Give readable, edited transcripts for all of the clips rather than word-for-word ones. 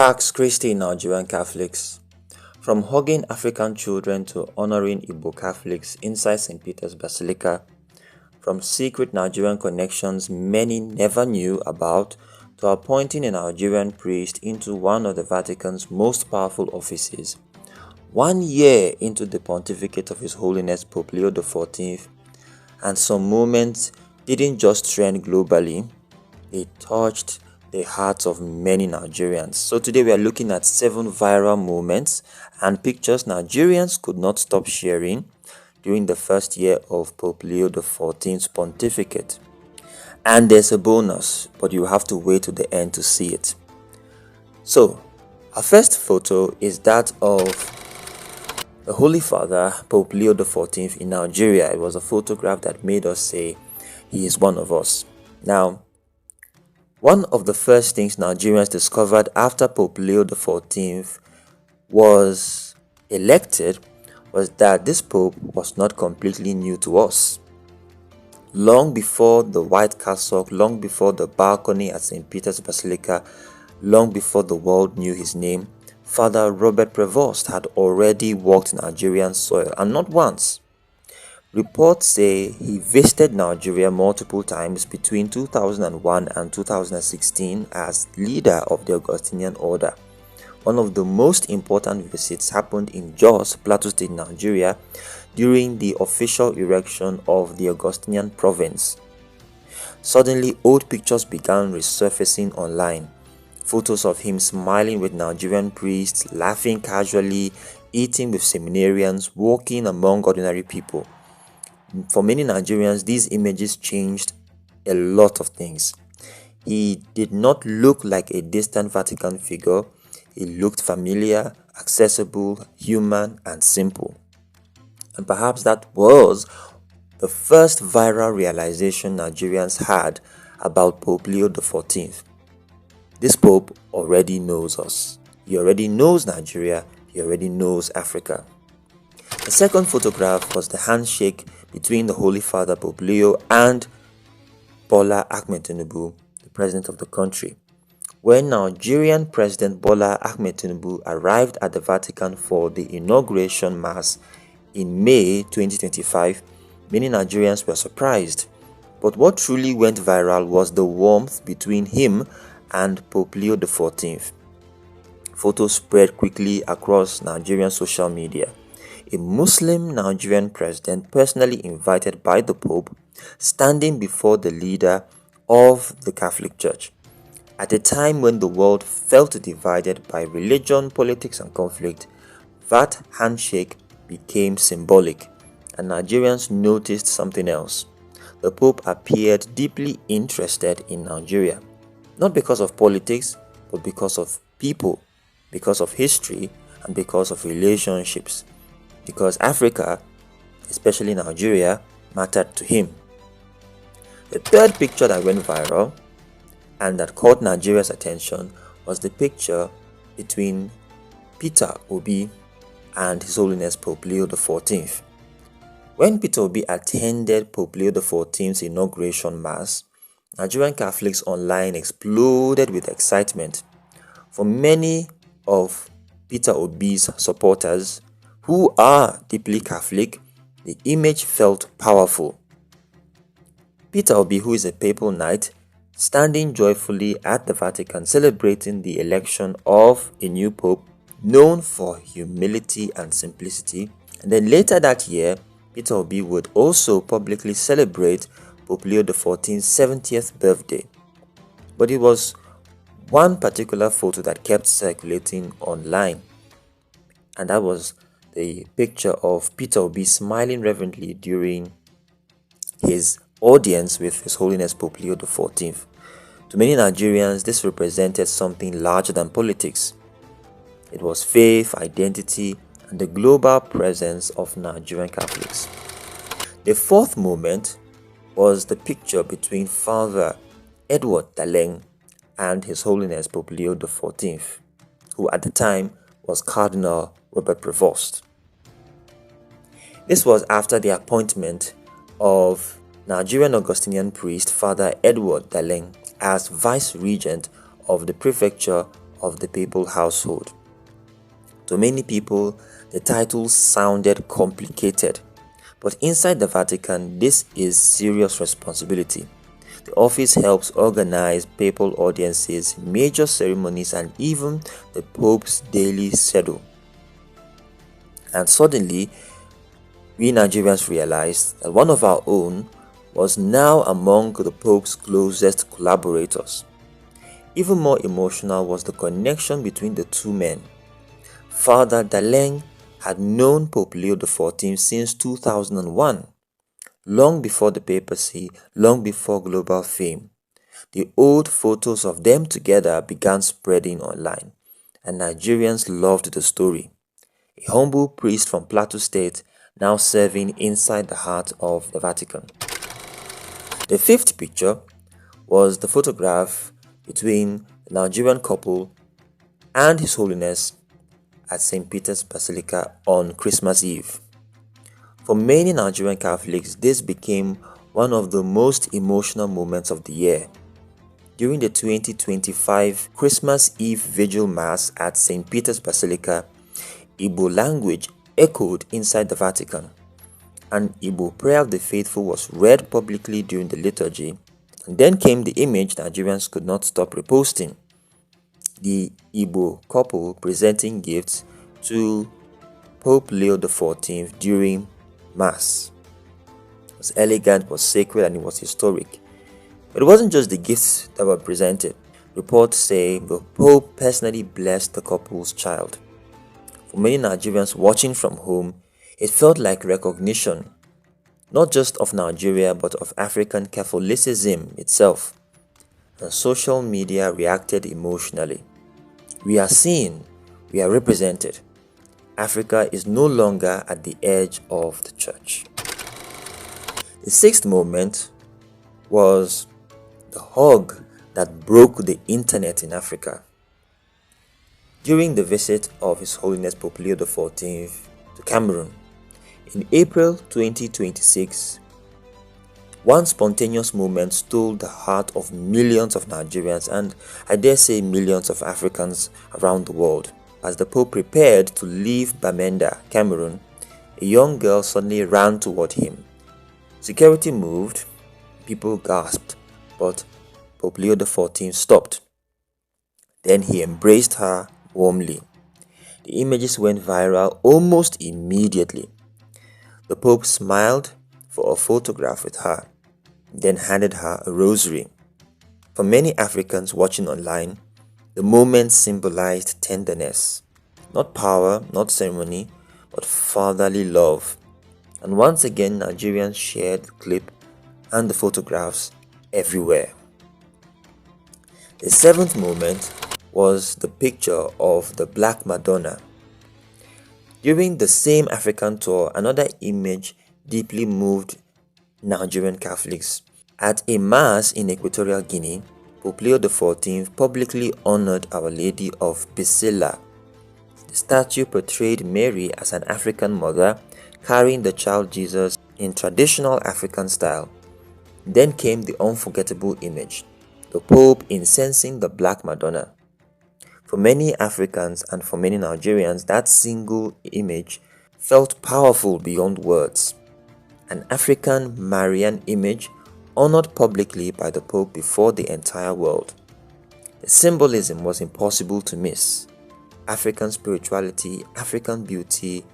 Pax Christi Nigerian Catholics. From hugging African children to honoring Igbo Catholics inside St. Peter's Basilica, from secret Nigerian connections many never knew about to appointing a Nigerian priest into one of the Vatican's most powerful offices. 1 year into the pontificate of His Holiness Pope Leo XIV, and some moments didn't just trend globally, they touched the hearts of many Nigerians. So today we are looking at 7 viral moments and pictures Nigerians could not stop sharing during the first year of Pope Leo XIV's pontificate. And there's a bonus, but you have to wait to the end to see it. So, our first photo is that of the Holy Father, Pope Leo XIV in Nigeria. It was a photograph that made us say he is one of us. Now, one of the first things Nigerians discovered after Pope Leo XIV was elected was that this Pope was not completely new to us. Long before the White Cassock, long before the balcony at St. Peter's Basilica, long before the world knew his name, Father Robert Prevost had already walked Nigerian soil, and not once. Reports say he visited Nigeria multiple times between 2001 and 2016 as leader of the Augustinian order. One of the most important visits happened in Jos, Plateau State, Nigeria, during the official erection of the Augustinian province. Suddenly, old pictures began resurfacing online. Photos of him smiling with Nigerian priests, laughing casually, eating with seminarians, walking among ordinary people. For many Nigerians, these images changed a lot of things. He did not look like a distant Vatican figure. He looked familiar, accessible, human, and simple. And perhaps that was the first viral realization Nigerians had about Pope Leo XIV. This Pope already knows us. He already knows Nigeria. He already knows Africa. The second photograph was the handshake between the Holy Father Pope Leo and Bola Ahmed Tinubu, the president of the country. When Nigerian President Bola Ahmed Tinubu arrived at the Vatican for the inauguration mass in May 2025, many Nigerians were surprised. But what truly went viral was the warmth between him and Pope Leo XIV. Photos spread quickly across Nigerian social media. A Muslim Nigerian president personally invited by the Pope, standing before the leader of the Catholic Church. At a time when the world felt divided by religion, politics, and conflict, that handshake became symbolic, and Nigerians noticed something else. The Pope appeared deeply interested in Nigeria, not because of politics, but because of people, because of history, and because of relationships. Because Africa, especially Nigeria, mattered to him. The third picture that went viral and that caught Nigeria's attention was the picture between Peter Obi and His Holiness Pope Leo XIV. When Peter Obi attended Pope Leo XIV's inauguration mass, Nigerian Catholics online exploded with excitement. For many of Peter Obi's supporters, who are deeply Catholic, the image felt powerful. Peter Obi, who is a papal knight, standing joyfully at the Vatican celebrating the election of a new pope known for humility and simplicity. And then later that year, Peter Obi would also publicly celebrate Pope Leo XIV's 70th birthday. But it was one particular photo that kept circulating online, and that was the picture of Peter Obi smiling reverently during his audience with His Holiness Pope Leo XIV. To many Nigerians, this represented something larger than politics. It was faith, identity, and the global presence of Nigerian Catholics. The fourth moment was the picture between Father Edward Daleng and His Holiness Pope Leo XIV, who at the time was Cardinal Robert Prevost. This was after the appointment of Nigerian Augustinian priest Father Edward Daleng as Vice Regent of the Prefecture of the papal household. To many people, the title sounded complicated, but inside the Vatican, this is serious responsibility. The office helps organize papal audiences, major ceremonies, and even the Pope's daily schedule. And suddenly, we Nigerians realized that one of our own was now among the Pope's closest collaborators. Even more emotional was the connection between the two men. Father Daleng had known Pope Leo XIV since 2001, long before the papacy, long before global fame. The old photos of them together began spreading online, and Nigerians loved the story. A humble priest from Plateau State now serving inside the heart of the Vatican. The fifth picture was the photograph between the Nigerian couple and His Holiness at St. Peter's Basilica on Christmas Eve. For many Nigerian Catholics, this became one of the most emotional moments of the year. During the 2025 Christmas Eve Vigil Mass at St. Peter's Basilica, Igbo language echoed inside the Vatican. An Igbo prayer of the faithful was read publicly during the liturgy, and then came the image Nigerians could not stop reposting. The Igbo couple presenting gifts to Pope Leo XIV during Mass. It was elegant, it was sacred, and it was historic. But it wasn't just the gifts that were presented. Reports say the Pope personally blessed the couple's child. For many Nigerians watching from home, it felt like recognition, not just of Nigeria but of African Catholicism itself. And social media reacted emotionally. We are seen, we are represented. Africa is no longer at the edge of the church. The sixth moment was the hug that broke the internet in Africa. During the visit of His Holiness Pope Leo XIV to Cameroon in April 2026, one spontaneous moment stole the heart of millions of Nigerians and, I dare say, millions of Africans around the world. As the Pope prepared to leave Bamenda, Cameroon, a young girl suddenly ran toward him. Security moved, people gasped, but Pope Leo XIV stopped. Then he embraced her warmly. The images went viral almost immediately. The Pope smiled for a photograph with her, then handed her a rosary. For many Africans watching online, the moment symbolized tenderness. Not power, not ceremony, but fatherly love. And once again, Nigerians shared the clip and the photographs everywhere. The seventh moment was the picture of the Black Madonna. During the same African tour, another image deeply moved Nigerian Catholics. At a mass in Equatorial Guinea, Pope Leo XIV publicly honored Our Lady of Bisila. The statue portrayed Mary as an African mother carrying the child Jesus in traditional African style. Then came the unforgettable image, the Pope incensing the Black Madonna. For many Africans and for many Nigerians, that single image felt powerful beyond words. An African Marian image honored publicly by the Pope before the entire world. The symbolism was impossible to miss. African spirituality, African beauty,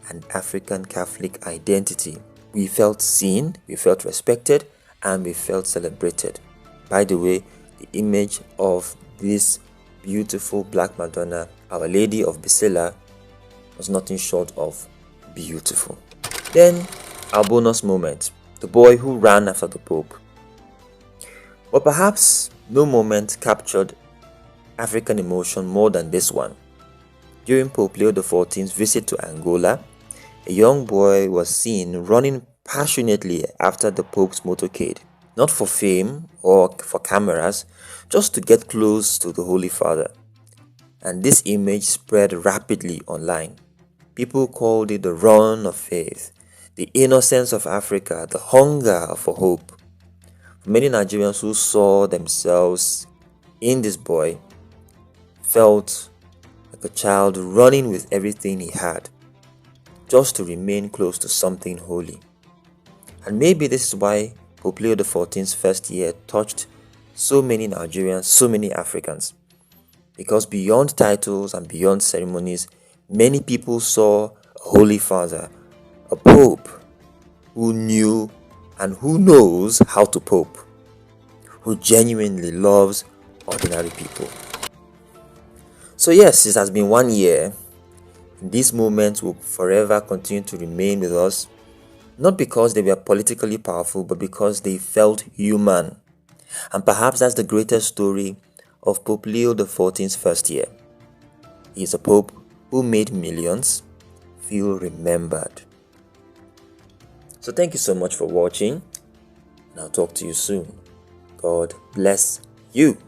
and African Catholic identity. We felt seen, we felt respected, and we felt celebrated. By the way, the image of this beautiful Black Madonna, Our Lady of Bisila, was nothing short of beautiful. Then, our bonus moment, the boy who ran after the Pope. But perhaps no moment captured African emotion more than this one. During Pope Leo XIV's visit to Angola, a young boy was seen running passionately after the Pope's motorcade, not for fame or for cameras, just to get close to the Holy Father. And this image spread rapidly online. People called it the run of faith, the innocence of Africa, the hunger for hope. For many Nigerians who saw themselves in this boy felt like a child running with everything he had, just to remain close to something holy. And maybe this is why Pope Leo XIV's first year touched so many Nigerians, so many Africans. Because beyond titles and beyond ceremonies, many people saw a Holy Father, a Pope who knew and who knows how to pope, who genuinely loves ordinary people. So yes, it has been 1 year. These moments will forever continue to remain with us, not because they were politically powerful, but because they felt human. And perhaps that's the greatest story of Pope Leo XIV's first year. He is a pope who made millions feel remembered. So thank you so much for watching, and I'll talk to you soon. God bless you.